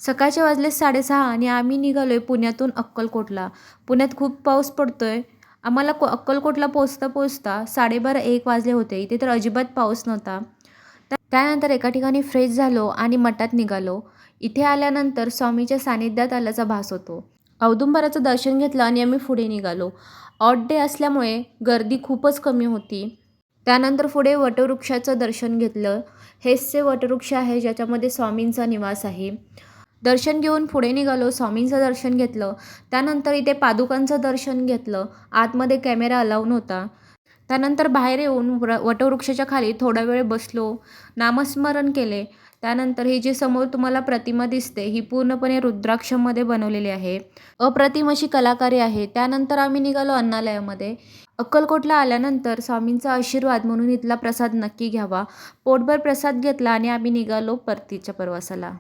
सकाळचे वाजले 6:30 आणि आम्ही निघालोय पुण्यातून अक्कलकोटला. पुण्यात खूप पाऊस पडतोय. आम्हाला अक्कलकोटला पोहोचता पोहोचता 12:30-1 वाजले होते. इथे तर अजिबात पाऊस नव्हता. त्यानंतर एका ठिकाणी फ्रेश झालो आणि मठात निघालो. इथे आल्यानंतर स्वामीच्या सानिध्यात आल्याचा भास होतो. औदुंबराचं दर्शन घेतलं आणि आम्ही पुढे निघालो. ऑड डे असल्यामुळे गर्दी खूपच कमी होती. त्यानंतर पुढे वटवृक्षाचं दर्शन घेतलं. हेच ते वटवृक्ष आहे ज्याच्यामध्ये स्वामींचा निवास आहे. दर्शन घेऊन पुढे निघालो. स्वामींचं दर्शन घेतलं. त्यानंतर इथे पादुकांचं दर्शन घेतलं. आतमध्ये कॅमेरा अलाउड नव्हता. त्यानंतर बाहेर येऊन वटवृक्षाच्या खाली थोडा वेळ बसलो, नामस्मरण केले. त्यानंतर ही जी समोर तुम्हाला प्रतिमा दिसते ही पूर्णपणे रुद्राक्षमध्ये बनवलेली आहे. अप्रतिम अशी कलाकारी आहे. त्यानंतर आम्ही निघालो अन्नालयामध्ये. अक्कलकोटला आल्यानंतर स्वामींचा आशीर्वाद म्हणून इथला प्रसाद नक्की घ्यावा. पोटभर प्रसाद घेतला आणि आम्ही निघालो परतीच्या प्रवासाला.